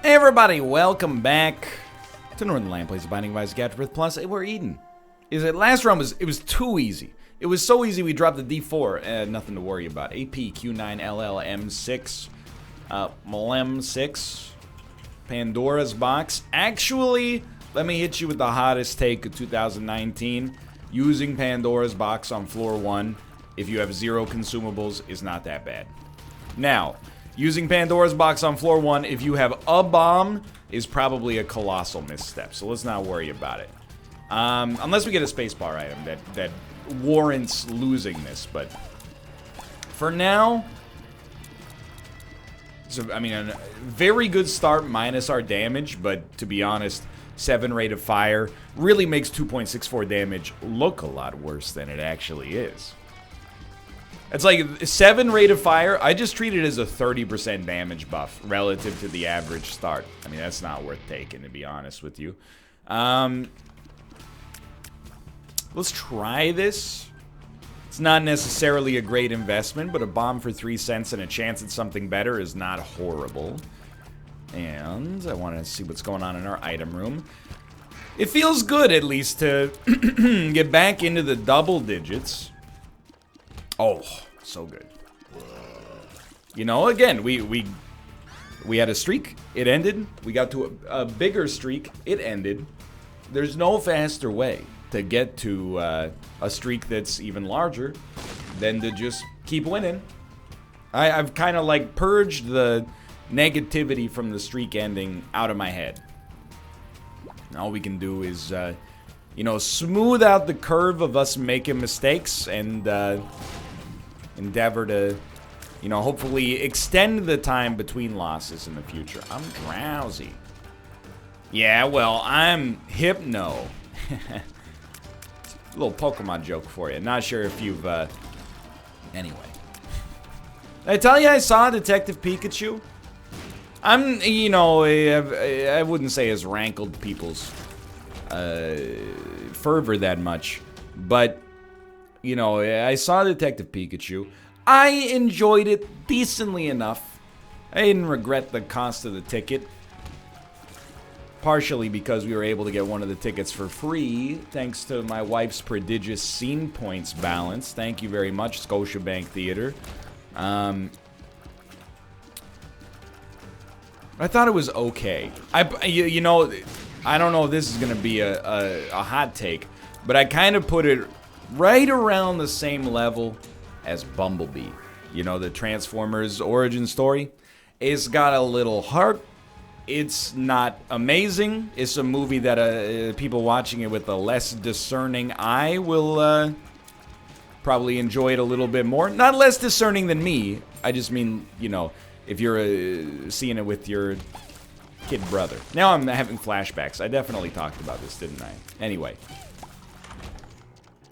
Hey everybody, welcome back to Northernlion Plays the Binding of Isaac AFTERBIRTH Plus. We're eating. Last round was too easy. It was so easy we dropped the D4. Nothing to worry about. AP Q9LLM6. Malem6. Pandora's box. Actually, let me hit you with the hottest take of 2019. Using Pandora's box on floor 1, if you have 0 consumables, is not that bad. Now, using Pandora's box on floor 1, if you have a bomb, is probably a colossal misstep. So let's not worry about it. Unless we get a spacebar item that warrants losing this. But for now, so I mean, a very good start minus our damage. But to be honest, 7 rate of fire really makes 2.64 damage look a lot worse than it actually is. It's like 7 rate of fire. I just treat it as a 30% damage buff relative to the average start. I mean, that's not worth taking, to be honest with you. Let's try this. It's not necessarily a great investment, but a bomb for 3 cents and a chance at something better is not horrible. And I want to see what's going on in our item room. It feels good, at least, to get back into the double digits. Oh, so good. You know, again, we had a streak. It ended. We got to a bigger streak. It ended. There's no faster way to get to a streak that's even larger than to just keep winning. I've kind of like purged the negativity from the streak ending out of my head. All we can do is, you know, smooth out the curve of us making mistakes and endeavor to, you know, hopefully extend the time between losses in the future. I'm drowsy. Yeah, well, I'm Hypno. A little Pokemon joke for you. Not sure if you've, anyway. Did I tell you I saw Detective Pikachu? I'm, you know, I wouldn't say has rankled people's fervor that much, but, you know, I saw Detective Pikachu. I enjoyed it decently enough. I didn't regret the cost of the ticket. Partially because we were able to get one of the tickets for free, thanks to my wife's prodigious scene points balance. Thank you very much, Scotiabank Theater. I thought it was okay. You know, I don't know if this is going to be a hot take, but I kind of put it right around the same level as Bumblebee. You know, the Transformers origin story. It's got a little heart. It's not amazing. It's a movie that people watching it with a less discerning eye will probably enjoy it a little bit more. Not less discerning than me. I just mean, you know, if you're seeing it with your kid brother. Now I'm having flashbacks. I definitely talked about this, didn't I? Anyway.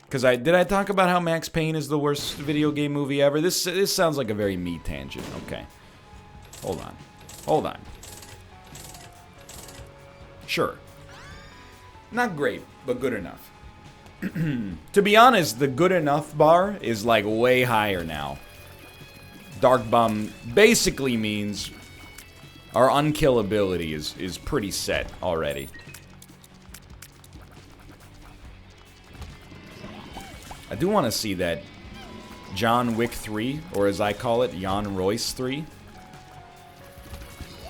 Because did I talk about how Max Payne is the worst video game movie ever? This sounds like a very me tangent. Okay. Hold on. Hold on. Sure. Not great, but good enough. To be honest, the good enough bar is like way higher now. Dark Bum basically means our unkillability is pretty set already. I do want to see that John Wick 3, or as I call it, Jan Royce 3.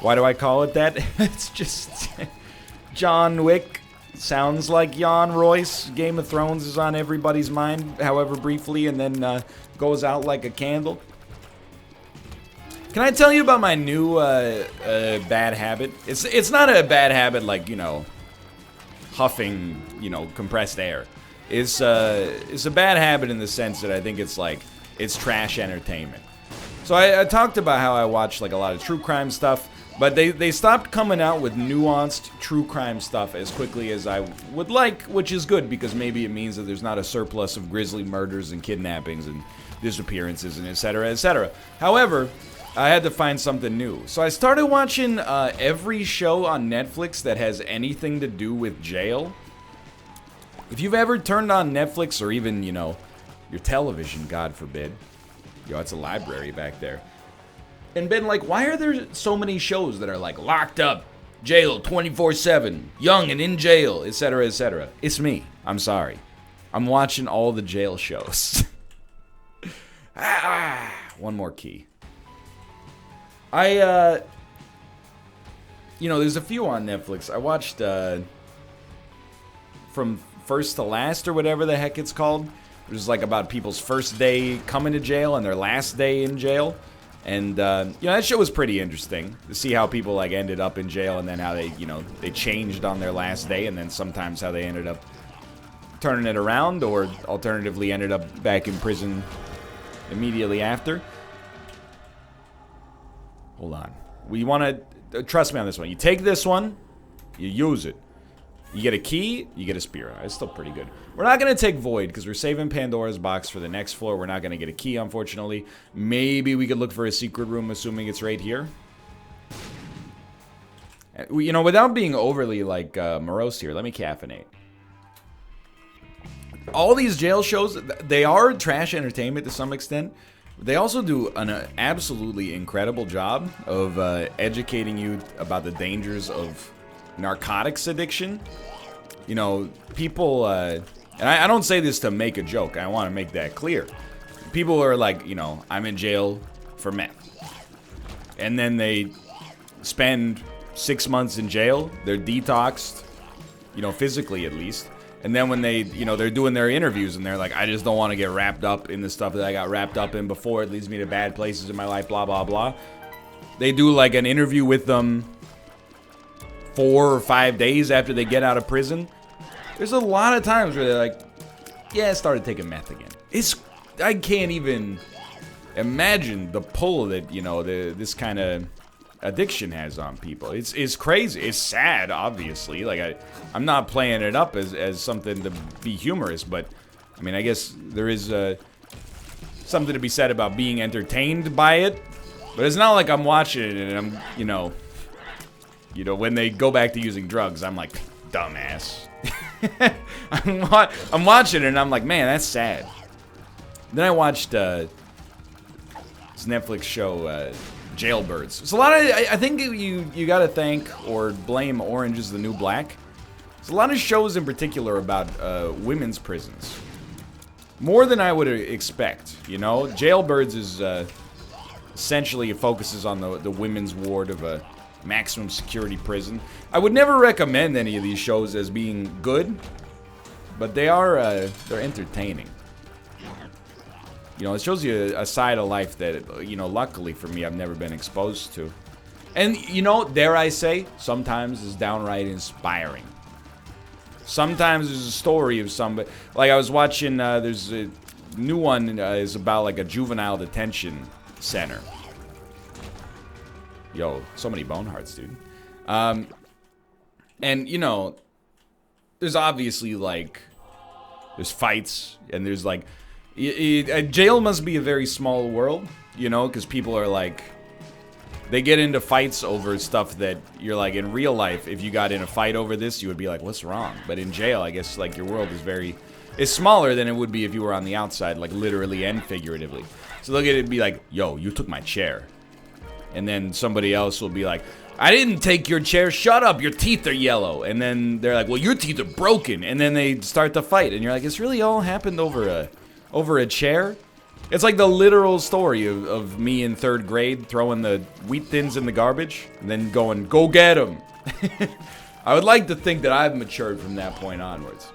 Why do I call it that? It's just John Wick sounds like Jan Royce. Game of Thrones is on everybody's mind, however briefly, and then goes out like a candle. Can I tell you about my new bad habit? It's not a bad habit like, you know, huffing, you know, compressed air. It's a bad habit in the sense that I think it's trash entertainment. So I talked about how I watch like a lot of true crime stuff, but they stopped coming out with nuanced true crime stuff as quickly as I would like, which is good because maybe it means that there's not a surplus of grisly murders and kidnappings and disappearances and etc. etc. However, I had to find something new. So I started watching every show on Netflix that has anything to do with jail. If you've ever turned on Netflix or even, you know, your television, God forbid. Yo, it's a library back there. And been like, why are there so many shows that are like locked up Jail 24/7. Young and in jail, etc., etc. It's me. I'm sorry. I'm watching all the jail shows. One more key. You know, there's a few on Netflix. I watched From First to Last or whatever the heck it's called. It was like about people's first day coming to jail and their last day in jail. And, you know, that show was pretty interesting to see how people, like, ended up in jail and then how they, you know, they changed on their last day and then sometimes how they ended up turning it around or alternatively ended up back in prison immediately after. Hold on. We want to, trust me on this one. You take this one, you use it. You get a key, you get a spear. It's still pretty good. We're not going to take Void because we're saving Pandora's box for the next floor. We're not going to get a key, unfortunately. Maybe we could look for a secret room, assuming it's right here. You know, without being overly, like, morose here, let me caffeinate. All these jail shows, they are trash entertainment to some extent. They also do an absolutely incredible job of educating you about the dangers of narcotics addiction. You know, people, and I don't say this to make a joke. I want to make that clear. People are like, you know, I'm in jail for meth. And then they spend 6 months in jail. They're detoxed, you know, physically at least. And then when they, you know, they're doing their interviews and they're like, I just don't want to get wrapped up in the stuff that I got wrapped up in before. It leads me to bad places in my life, blah, blah, blah. They do like an interview with them 4 or 5 days after they get out of prison. There's a lot of times where they're like, yeah, I started taking meth again. I can't even imagine the pull that, you know, this kind of addiction has on people. It's crazy. It's sad, obviously. Like, I'm not playing it up as something to be humorous, but, I mean, I guess there is something to be said about being entertained by it. But it's not like I'm watching it and I'm, you know, when they go back to using drugs, I'm like, dumbass. I'm watching it and I'm like, man, that's sad. Then I watched this Netflix show, Jailbirds. It's a lot of, I think you gotta thank or blame Orange is the New Black. There's a lot of shows in particular about women's prisons. More than I would expect, you know? Jailbirds is essentially, it focuses on the women's ward of a maximum security prison. I would never recommend any of these shows as being good, but they are, they're entertaining. You know, it shows you a side of life that, you know, luckily for me, I've never been exposed to. And, you know, dare I say, sometimes is downright inspiring. Sometimes there's a story of somebody, like I was watching, there's a new one is about like a juvenile detention center. Yo, so many bone hearts, dude. And, you know, there's obviously, like, there's fights, and there's, like, a jail must be a very small world, you know, because people are, like, they get into fights over stuff that you're, like, in real life, if you got in a fight over this, you would be like, what's wrong? But in jail, I guess, like, your world is it's smaller than it would be if you were on the outside, like, literally and figuratively. So they'll get it and be like, yo, you took my chair. And then somebody else will be like, I didn't take your chair, shut up, your teeth are yellow. And then they're like, well, your teeth are broken. And then they start to fight. And you're like, it's really all happened over a chair? It's like the literal story of me in 3rd grade throwing the wheat thins in the garbage and then going, go get them. I would like to think that I've matured from that point onwards.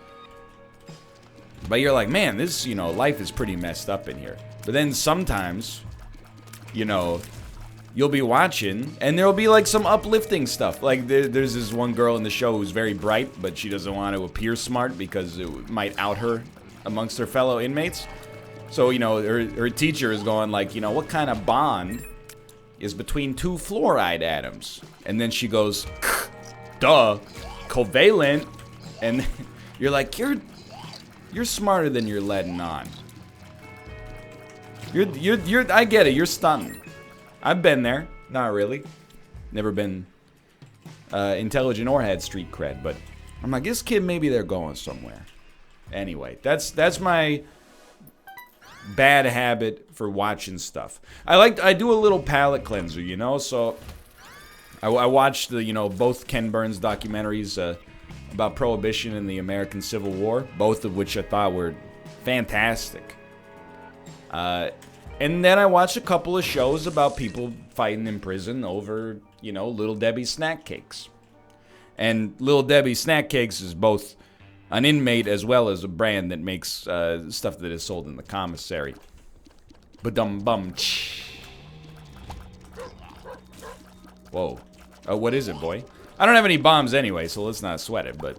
But you're like, man, this, you know, life is pretty messed up in here. But then sometimes, you know, you'll be watching, and there'll be, like, some uplifting stuff. Like, there's this one girl in the show who's very bright, but she doesn't want to appear smart because it might out her amongst her fellow inmates. So, you know, her teacher is going, like, you know, what kind of bond is between 2 fluoride atoms? And then she goes, duh, covalent. And you're like, you're smarter than you're letting on. I get it, you're stunned. I've been there. Not really. Never been intelligent or had street cred, but I'm like, this kid, maybe they're going somewhere. Anyway, that's my bad habit for watching stuff. I do a little palate cleanser, you know, so I watched the, you know, both Ken Burns documentaries about Prohibition and the American Civil War, both of which I thought were fantastic. And then I watched a couple of shows about people fighting in prison over, you know, Little Debbie snack cakes. And Little Debbie snack cakes is both an inmate as well as a brand that makes stuff that is sold in the commissary. Ba-dum-bum. Whoa. Oh, what is it, boy? I don't have any bombs anyway, so let's not sweat it, but...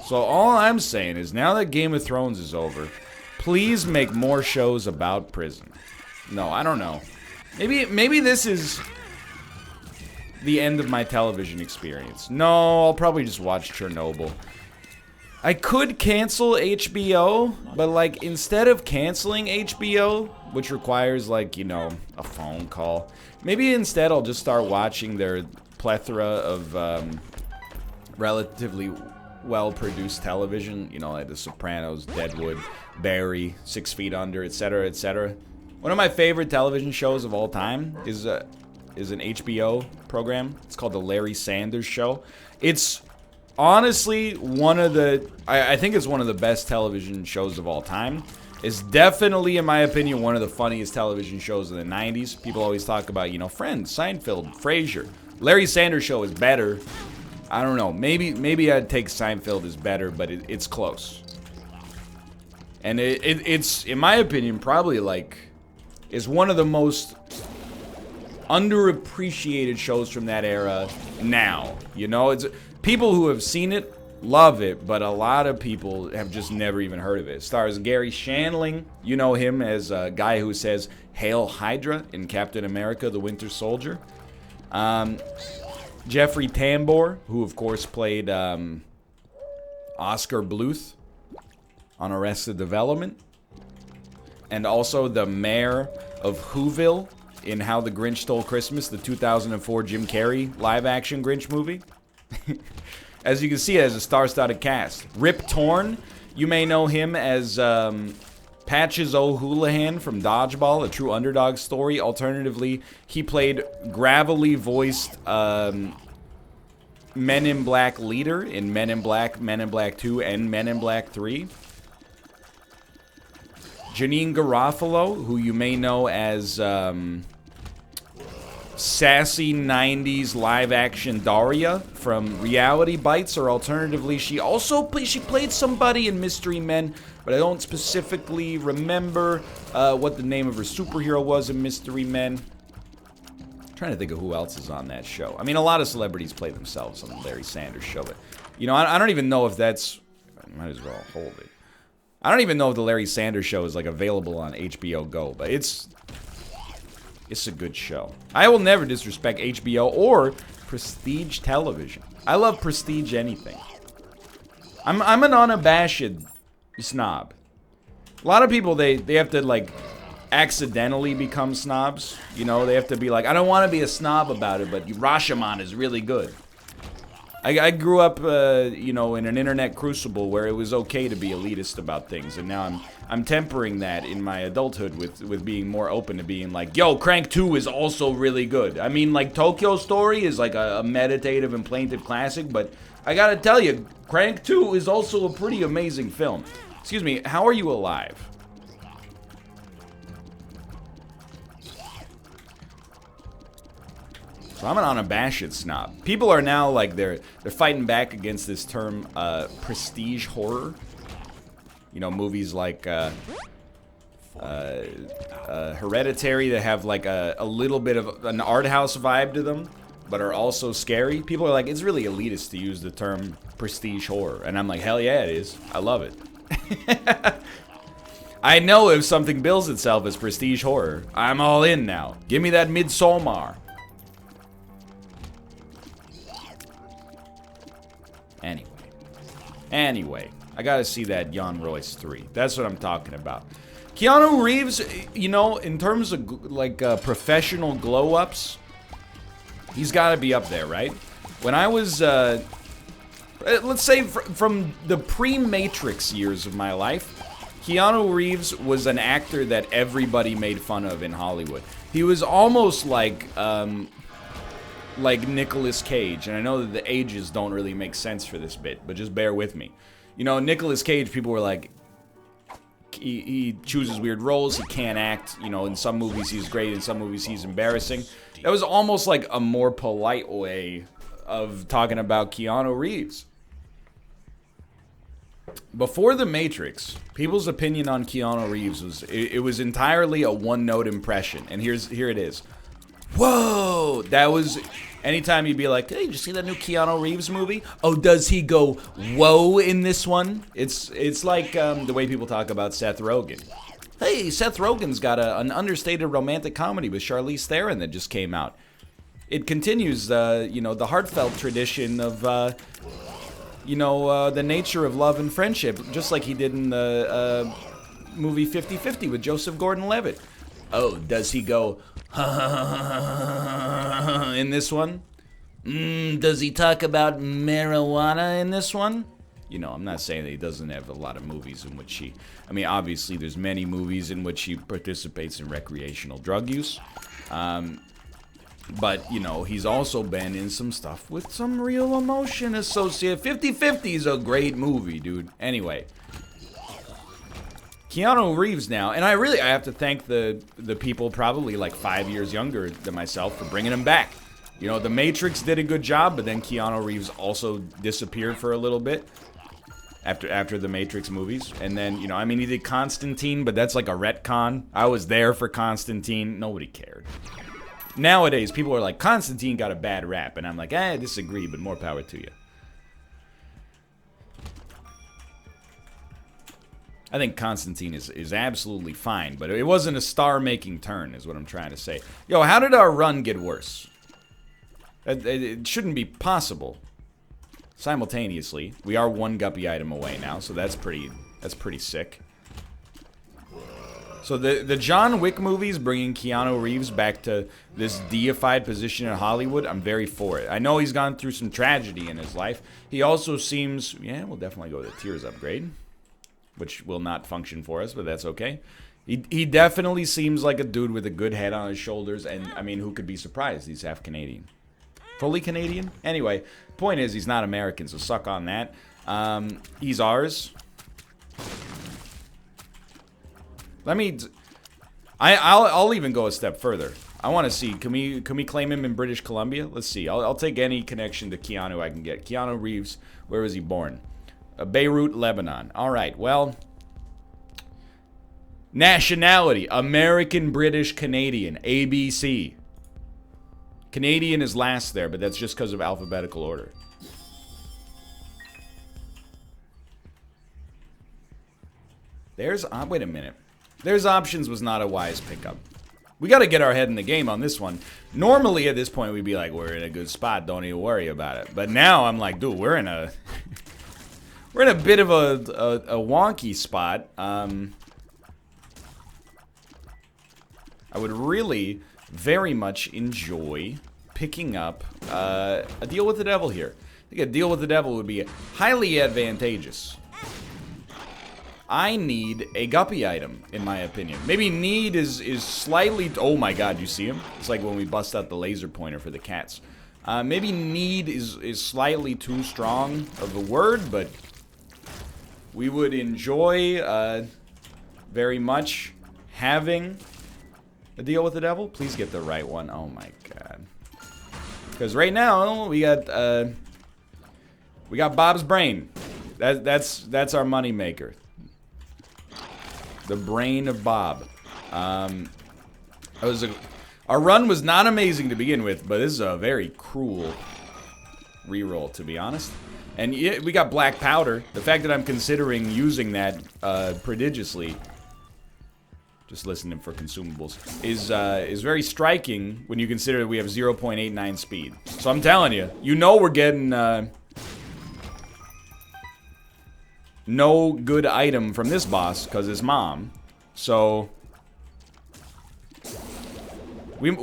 So all I'm saying is, now that Game of Thrones is over, please make more shows about prison. No, I don't know. Maybe this is the end of my television experience. No, I'll probably just watch Chernobyl. I could cancel HBO, but like instead of canceling HBO, which requires like, you know, a phone call, maybe instead I'll just start watching their plethora of relatively well-produced television, you know, like The Sopranos, Deadwood, Barry, 6 Feet Under, etc., etc. One of my favorite television shows of all time is an HBO program. It's called The Larry Sanders Show. It's honestly one of the, I think it's one of the best television shows of all time. It's definitely, in my opinion, one of the funniest television shows in the 90s. People always talk about, you know, Friends, Seinfeld, Frasier. Larry Sanders Show is better. I don't know. Maybe I'd take Seinfeld as better, but it's close. And it's, in my opinion, probably like, is one of the most underappreciated shows from that era now. You know, it's people who have seen it love it, but a lot of people have just never even heard of it. It stars Gary Shandling. You know him as a guy who says "Hail Hydra" in Captain America: The Winter Soldier. Jeffrey Tambor, who of course played Oscar Bluth on Arrested Development, and also the mayor of Whoville in How the Grinch Stole Christmas, the 2004 Jim Carrey live-action Grinch movie. As you can see, it has a star-studded cast. Rip Torn, you may know him as Patches O'Houlihan from Dodgeball, a true underdog story. Alternatively, he played gravelly-voiced Men in Black leader in Men in Black 2, and Men in Black 3. Janine Garofalo, who you may know as sassy 90s live-action Daria from Reality Bites, or alternatively, she played somebody in Mystery Men, but I don't specifically remember what the name of her superhero was in Mystery Men. I'm trying to think of who else is on that show. I mean, a lot of celebrities play themselves on the Larry Sanders Show, but, you know, I don't even know if that's... I might as well hold it. I don't even know if the Larry Sanders Show is, like, available on HBO Go, but it's a good show. I will never disrespect HBO or prestige television. I love prestige anything. I'm an unabashed snob. A lot of people, they have to, like, accidentally become snobs. You know, they have to be like, I don't want to be a snob about it, but Rashomon is really good. I grew up, you know, in an internet crucible where it was okay to be elitist about things, and now I'm tempering that in my adulthood with being more open to being like, yo, Crank 2 is also really good. I mean, like, Tokyo Story is like a meditative and plaintive classic, but I gotta tell you, Crank 2 is also a pretty amazing film. Excuse me, how are you alive? So I'm an unabashed snob. People are now like they're fighting back against this term prestige horror. You know, movies like Hereditary that have like a little bit of an art house vibe to them, but are also scary. People are like, it's really elitist to use the term prestige horror, and I'm like, hell yeah, it is. I love it. I know if something bills itself as prestige horror, I'm all in now. Give me that Midsommar. Anyway, I gotta see that Jan Royce 3. That's what I'm talking about. Keanu Reeves, you know, in terms of like professional glow-ups, he's gotta be up there, right? When I was, let's say from the pre-Matrix years of my life, Keanu Reeves was an actor that everybody made fun of in Hollywood. He was almost like Nicolas Cage, and I know that the ages don't really make sense for this bit, but just bear with me. You know, Nicolas Cage, people were like, he chooses weird roles, he can't act, you know, in some movies he's great, in some movies he's embarrassing. That was almost like a more polite way of talking about Keanu Reeves. Before The Matrix, people's opinion on Keanu Reeves was, it was entirely a one-note impression, and here it is. Whoa! That was, anytime you'd be like, hey, did you see that new Keanu Reeves movie? Oh, does he go, whoa, in this one? It's like the way people talk about Seth Rogen. Hey, Seth Rogen's got an understated romantic comedy with Charlize Theron that just came out. It continues, you know, the heartfelt tradition of, you know, the nature of love and friendship, just like he did in the movie 50-50 with Joseph Gordon-Levitt. Oh, does he go in this one? Does he talk about marijuana in this one? You know, I'm not saying that he doesn't have a lot of movies in which he... I mean, obviously, there's many movies in which he participates in recreational drug use. But, you know, he's also been in some stuff with some real emotion associated. 50-50 is a great movie, dude. Anyway. Keanu Reeves now, and I have to thank the people probably like 5 years younger than myself for bringing him back. You know, The Matrix did a good job, but then Keanu Reeves also disappeared for a little bit after the Matrix movies. And then, you know, I mean, he did Constantine, but that's like a retcon. I was there for Constantine. Nobody cared. Nowadays, people are like, Constantine got a bad rap, and I'm like, I disagree, but more power to you. I think Constantine is absolutely fine, but it wasn't a star-making turn, is what I'm trying to say. Yo, how did our run get worse? It shouldn't be possible. Simultaneously, we are one guppy item away now, so that's pretty sick. So the John Wick movies bringing Keanu Reeves back to this deified position in Hollywood, I'm very for it. I know he's gone through some tragedy in his life. He also seems, yeah, we'll definitely go with the Tears upgrade, which will not function for us, but that's okay. He definitely seems like a dude with a good head on his shoulders, and, I mean, who could be surprised? He's half Canadian. Fully Canadian? Anyway, point is, he's not American, so suck on that. He's ours. I'll even go a step further. I want to see, can we claim him in British Columbia? Let's see. I'll take any connection to Keanu I can get. Keanu Reeves, where was he born? Beirut, Lebanon. All right, well, nationality, American, British, Canadian, ABC. Canadian is last there, but that's just because of alphabetical order. There's, wait a minute. There's options was not a wise pickup. We got to get our head in the game on this one. Normally at this point we'd be like, we're in a good spot, don't even worry about it. But now I'm like, dude, we're in a we're in a bit of a wonky spot. I would really very much enjoy picking up a deal with the devil here. I think a deal with the devil would be highly advantageous. I need a guppy item, in my opinion. Maybe need is slightly... Oh my god, you see him? It's like when we bust out the laser pointer for the cats. Maybe need is slightly too strong of a word, but we would enjoy very much having a deal with the devil. Please get the right one. Oh my god. Because right now, we got Bob's brain. That's our money maker. The brain of Bob. Our run was not amazing to begin with, but this is a very cruel reroll, to be honest. And yeah, we got black powder. The fact that I'm considering using that prodigiously, just listening for consumables, is very striking when you consider that we have 0.89 speed. So I'm telling you, you know we're getting no good item from this boss because his mom. So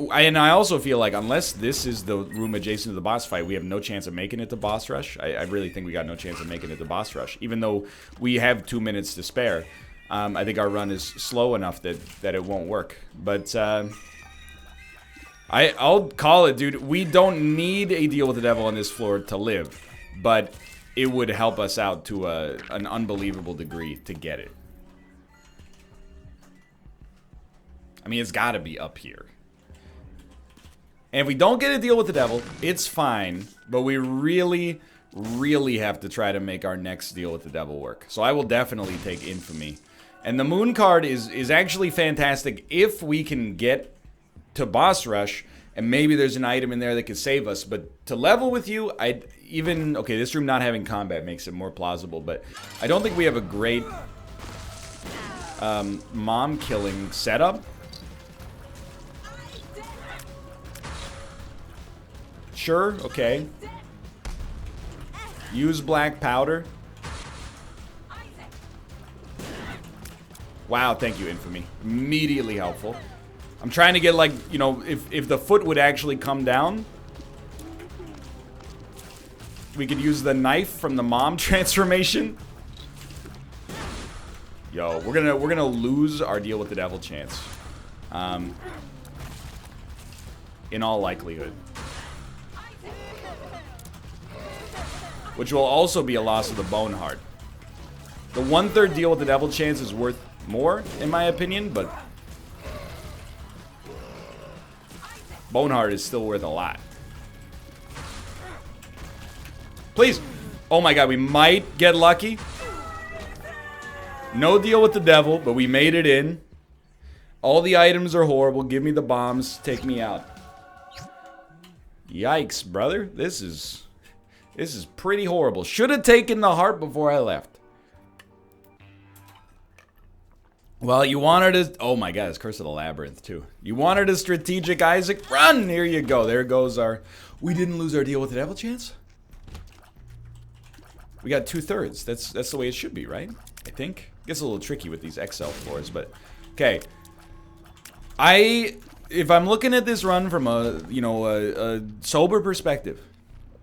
I also feel like unless this is the room adjacent to the boss fight, we have no chance of making it to boss rush. I really think we got no chance of making it to boss rush, even though we have 2 minutes to spare. I think our run is slow enough that it won't work. But I'll call it, dude. We don't need a deal with the devil on this floor to live, but it would help us out to an unbelievable degree to get it. I mean, it's got to be up here. And if we don't get a deal with the devil, it's fine, but we really, really have to try to make our next deal with the devil work. So I will definitely take Infamy. And the Moon card is actually fantastic if we can get to boss rush, and maybe there's an item in there that could save us. But to level with you, I'd even... Okay, this room not having combat makes it more plausible, but I don't think we have a great mom killing setup. Sure, okay. Use black powder. Wow, thank you, Infamy. Immediately helpful. I'm trying to get, like, you know, if the foot would actually come down, we could use the knife from the mom transformation. Yo, we're gonna lose our deal with the devil chance. In all likelihood. Which will also be a loss of the bone heart. The 1/3 deal with the devil chance is worth more, in my opinion, but bone heart is still worth a lot. Please! Oh my god, we might get lucky. No deal with the devil, but we made it in. All the items are horrible. Give me the bombs. Take me out. Yikes, brother. This is pretty horrible. Should have taken the heart before I left. Well, you wanted a... Oh my god, it's Curse of the Labyrinth, too. You wanted a strategic Isaac? Run! Here you go. There goes our... We didn't lose our deal with the devil chance? We got 2/3. That's the way it should be, right? I think. Gets a little tricky with these XL floors, but... Okay. If I'm looking at this run from a, you know, a sober perspective,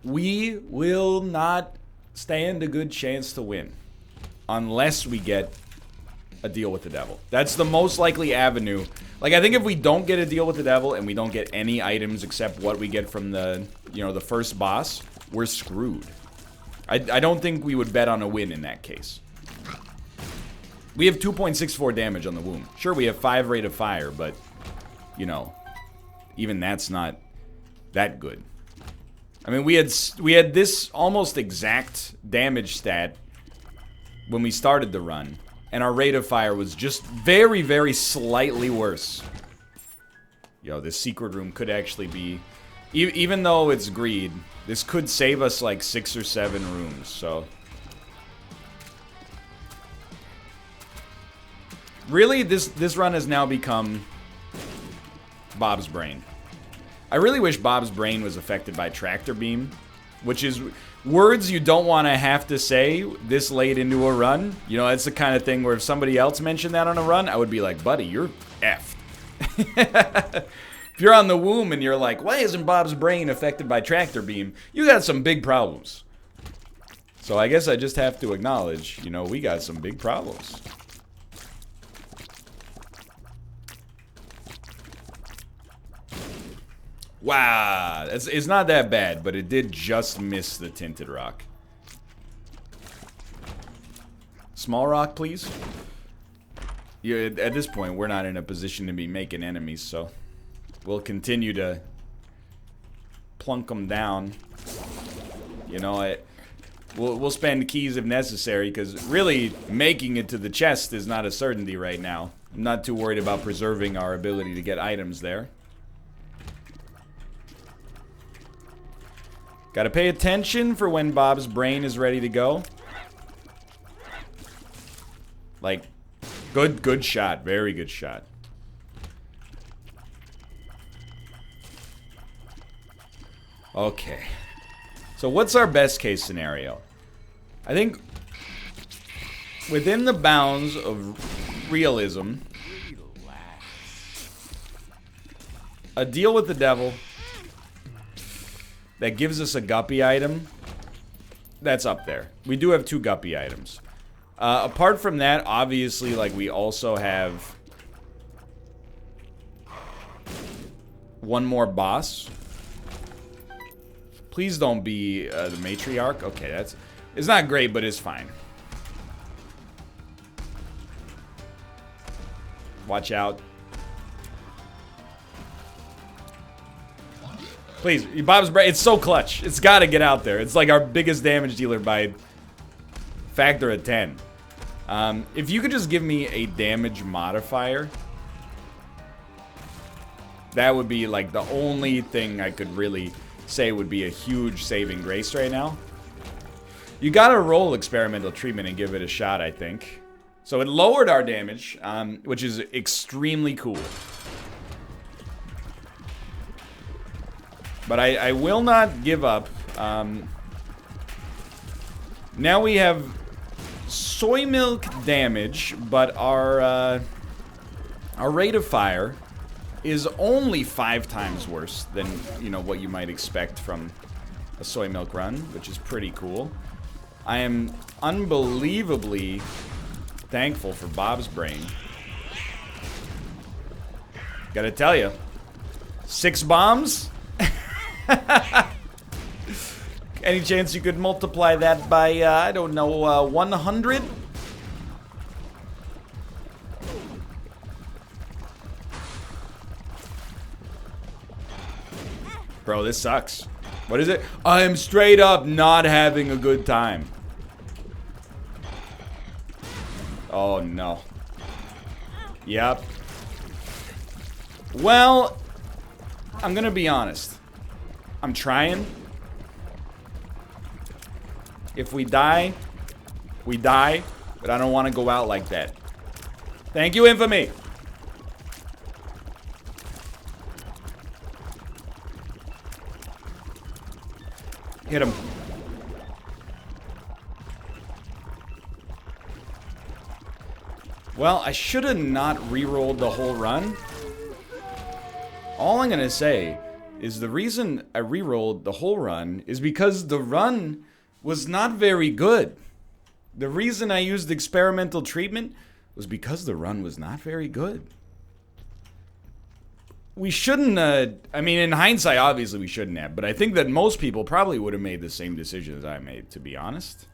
we will not stand a good chance to win unless we get a deal with the devil. That's the most likely avenue. Like, I think if we don't get a deal with the devil and we don't get any items except what we get from the, you know, the first boss, we're screwed. I don't think we would bet on a win in that case. We have 2.64 damage on the womb. Sure, we have 5 rate of fire, but, you know, even that's not that good. I mean, we had this almost exact damage stat when we started the run, and our rate of fire was just very, very slightly worse. Yo, this secret room could actually be... Even though it's greed, this could save us like 6 or 7 rooms, so... Really, this run has now become Bob's Brain. I really wish Bob's Brain was affected by Tractor Beam, which is words you don't want to have to say this late into a run. You know, it's the kind of thing where if somebody else mentioned that on a run, I would be like, buddy, you're effed. If you're on the womb and you're like, why isn't Bob's Brain affected by Tractor Beam? You got some big problems. So I guess I just have to acknowledge, you know, we got some big problems. Wow, it's not that bad, but it did just miss the Tinted Rock. Small rock, please. Yeah, at this point, we're not in a position to be making enemies, so we'll continue to plunk them down. You know, we'll spend keys if necessary, because really making it to the chest is not a certainty right now. I'm not too worried about preserving our ability to get items there. Gotta pay attention for when Bob's Brain is ready to go. Like, good shot. Very good shot. Okay. So what's our best case scenario? I think within the bounds of realism, a deal with the devil that gives us a guppy item, that's up there. We do have 2 guppy items. Apart from that, obviously, like, we also have One more boss. Please don't be the matriarch. Okay, that's... It's not great, but it's fine. Watch out. Please, Bob's brain. It's so clutch. It's got to get out there. It's like our biggest damage dealer by factor of 10. If you could just give me a damage modifier, that would be like the only thing I could really say would be a huge saving grace right now. You gotta roll experimental treatment and give it a shot, I think. So it lowered our damage, which is extremely cool. But I will not give up. Now we have soy milk damage, but our rate of fire is only 5 times worse than, you know, what you might expect from a soy milk run, which is pretty cool. I am unbelievably thankful for Bob's brain. Gotta tell you, 6 bombs? Any chance you could multiply that by, I don't know, 100? Bro, this sucks. What is it? I'm straight up not having a good time. Oh, no. Yep. Well, I'm gonna be honest. I'm trying. If we die, we die. But I don't want to go out like that. Thank you, Infamy. Hit him. Well, I should have not re-rolled the whole run. All I'm gonna say is the reason I re-rolled the whole run is because the run was not very good. The reason I used experimental treatment was because the run was not very good. We shouldn't, I mean, in hindsight, obviously we shouldn't have, but I think that most people probably would have made the same decision as I made, to be honest.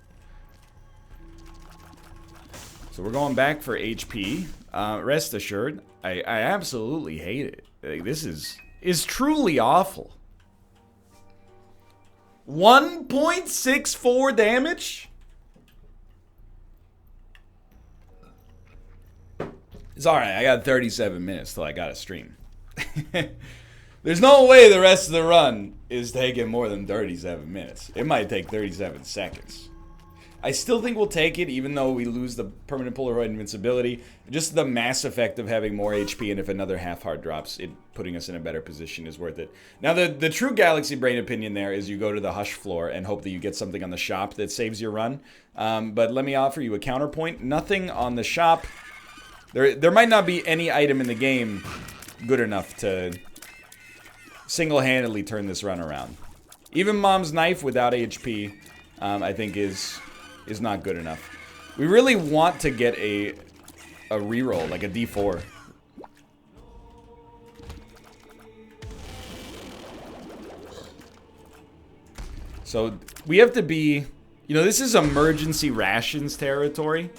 So we're going back for HP. Rest assured, I absolutely hate it. Like, this is truly awful. 1.64 damage? It's alright, I got 37 minutes till I gotta stream. There's no way the rest of the run is taking more than 37 minutes. It might take 37 seconds. I still think we'll take it, even though we lose the permanent Polaroid invincibility. Just the mass effect of having more HP, and if another half heart drops, it putting us in a better position is worth it. Now, the true Galaxy Brain opinion there is you go to the Hush floor and hope that you get something on the shop that saves your run. But let me offer you a counterpoint. Nothing on the shop. There might not be any item in the game good enough to single-handedly turn this run around. Even Mom's Knife without HP, I think is not good enough. We really want to get a reroll, like a D4. So we have to be, you know, this is emergency rations territory.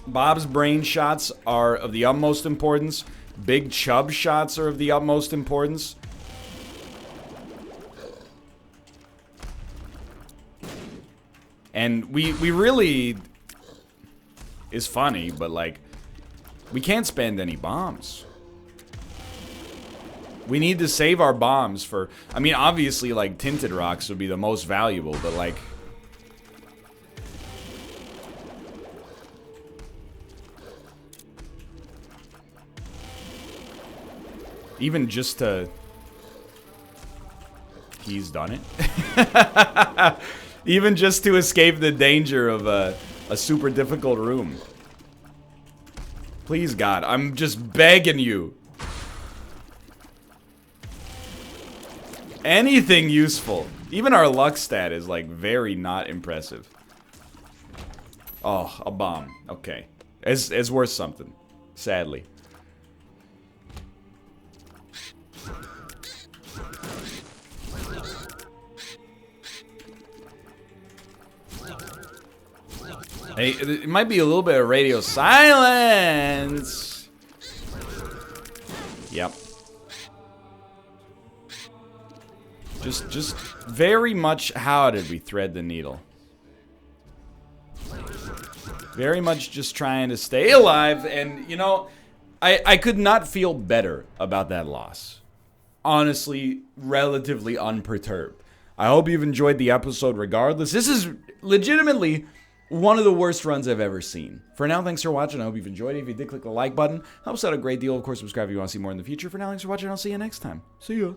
Bob's brain shots are of the utmost importance. Big Chub shots are of the utmost importance. And we really is funny, but like we can't spend any bombs. We need to save our bombs for, I mean, obviously like tinted rocks would be the most valuable, but like even just to, he's done it. Even just to escape the danger of a super difficult room. Please, God, I'm just begging you. Anything useful. Even our luck stat is like very not impressive. Oh, a bomb. Okay. It's worth something. Sadly. Hey, it might be a little bit of radio silence. Yep. Just very much, how did we thread the needle? Very much just trying to stay alive, and, you know, I could not feel better about that loss. Honestly, relatively unperturbed. I hope you've enjoyed the episode regardless. This is legitimately one of the worst runs I've ever seen. For now, thanks for watching. I hope you've enjoyed it. If you did, click the like button. Helps out a great deal. Of course, subscribe if you want to see more in the future. For now, thanks for watching. I'll see you next time. See ya.